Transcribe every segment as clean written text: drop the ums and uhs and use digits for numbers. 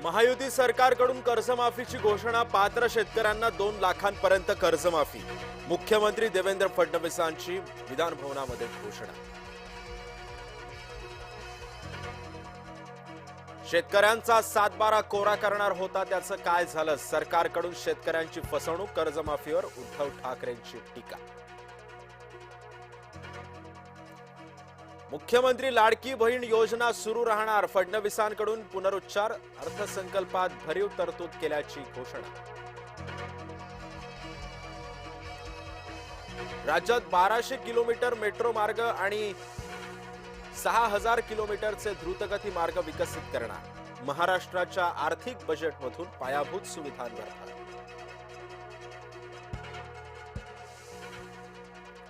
महायुती सरकारकडून कर्जमाफीची घोषणा. पात्र शेतकऱ्यांना 2 लाखांपर्यंत कर्जमाफी. मुख्यमंत्री देवेंद्र फडणवीसांची विधान भवनामध्ये घोषणा. शेतकऱ्यांचा 7/12 कोरा करणार होता, त्याचं काय झालं? सरकारकडून शेतकऱ्यांची फसवणूक. कर्जमाफीवर उद्धव ठाकरेंची टीका. मुख्यमंत्री लाडकी बहीण योजना सुरू राहणार. फडणवीसांकडून पुनरुच्चार. अर्थसंकल्पात भरीव तरतूद केल्याची घोषणा. राज्यात 1200 किलोमीटर मेट्रो मार्ग आणि 6000 किलोमीटरचे द्रुतगती मार्ग विकसित करणार. महाराष्ट्राच्या आर्थिक बजेटमधून पायाभूत सुविधांवर भर.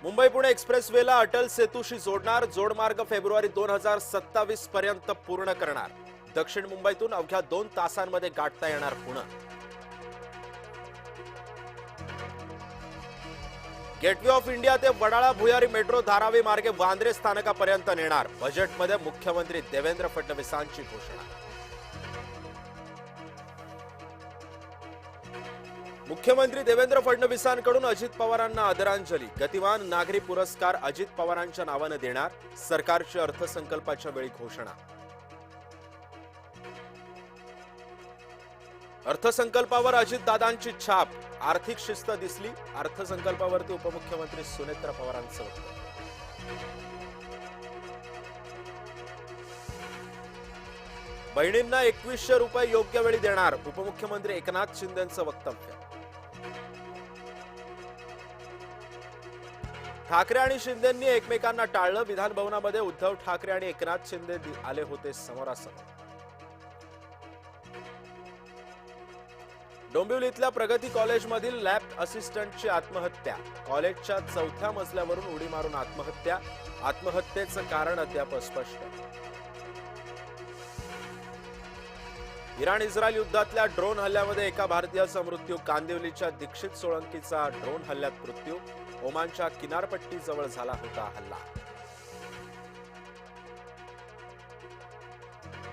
मुंबई पुणे एक्सप्रेसवेला अटल सेतूशी जोडणार. जोडमार्ग फेब्रुवारी 2027 पर्यंत पूर्ण करणार. दक्षिण मुंबईतून अवघ्या 2 तासांमध्ये गाठता येणार पुणे. गेटवे ऑफ इंडिया ते वडाळा भुयारी मेट्रो धारावी मार्गे वांद्रे स्थानकापर्यंत नेणार. बजेटमध्ये मुख्यमंत्री देवेंद्र फडणवीसांची घोषणा. मुख्यमंत्री देवेंद्र फडणवीसांकडून अजित पवारांना आदरांजली. गतिमान नागरी पुरस्कार अजित पवारांच्या नावाने देणार. सरकारची अर्थसंकल्पाच्या वेळी घोषणा. अर्थसंकल्पावर अजितदादांची छाप. आर्थिक शिस्त दिसली. अर्थसंकल्पावरती उपमुख्यमंत्री सुनेत्र पवारांचं वक्तव्य. बहिणींना 2100 रुपये योग्य वेळी देणार. उपमुख्यमंत्री एकनाथ शिंदेंचं वक्तव्य. ठाकरे आणि शिंदेंनी एकमेकांना टाळलं. विधान भवनामध्ये उद्धव ठाकरे आणि एकनाथ शिंदे आले होते समोरासमोर. डोंबिवलीतल्या प्रगती कॉलेजमधील लॅब असिस्टंटची आत्महत्या. कॉलेजच्या 4थ्या मजल्यावरून उडी मारून आत्महत्या. आत्महत्येचं कारण अद्याप अस्पष्ट. इराण इस्रायल युद्धातल्या ड्रोन हल्ल्यामध्ये एका भारतीयाचा मृत्यू. कांदिवलीच्या दीक्षित सोळंकीचा ड्रोन हल्ल्यात मृत्यू. ओमानच्या किनारपट्टीजवळ झाला होता हल्ला.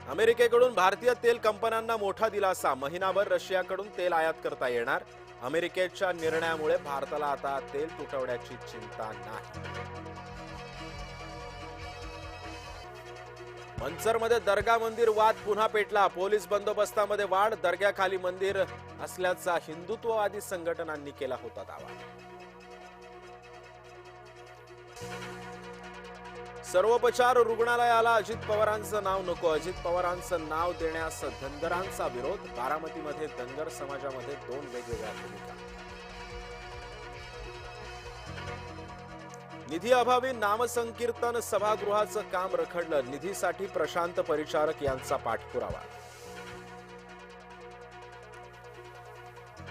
अमेरिकेकडून भारतीय तेल कंपन्यांना मोठा दिलासा. महिनाभर रशियाकडून तेल आयात करता येणार. अमेरिकेच्या निर्णयामुळे भारताला आता तेल तुटवड्याची चिंता नाही. मंचरमध्ये दर्गा मंदिर वाद पुन्हा पेटला. पोलीस बंदोबस्तामध्ये वाढ. दर्ग्याखाली मंदिर असल्याचा हिंदुत्ववादी संघटनांनी केला होता दावा. सर्वोपचार रुग्णालयाला अजित पवारांचं नाव नको. अजित पवारांचं नाव देण्यास धनगरांचा विरोध. बारामतीमध्ये धनगर समाजामध्ये 2 वेगवेगळ्या भूमिका. निधी अभावी नामसंकीर्तन सभागृहाचं काम रखडलं. निधीसाठी प्रशांत परिचारक यांचा पाठपुरावा.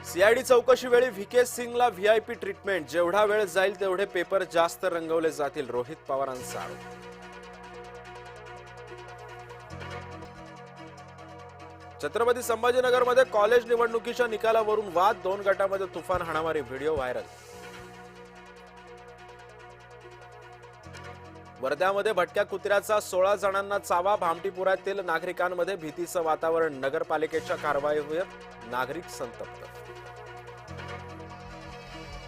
सीआयडी चौकशी वेळी व्हीके सिंगला व्हीआयपी ट्रीटमेंट. जेवढा वेळ जाईल तेवढे पेपर जास्त रंगवले जातील. रोहित पवारांचा आरोप. छत्रपती संभाजीनगरमध्ये कॉलेज निवडणुकीच्या निकालावरून वाद. 2 गटामध्ये तुफान हाणामारी. Video viral. वर्ध्यामध्ये भटक्या कुत्र्याचा 16 जणांना चावा. भामटीपुरातील नागरिकांमध्ये भीतीचं वातावरण. नगरपालिकेच्या कारवाईवर नागरिक संतप्त.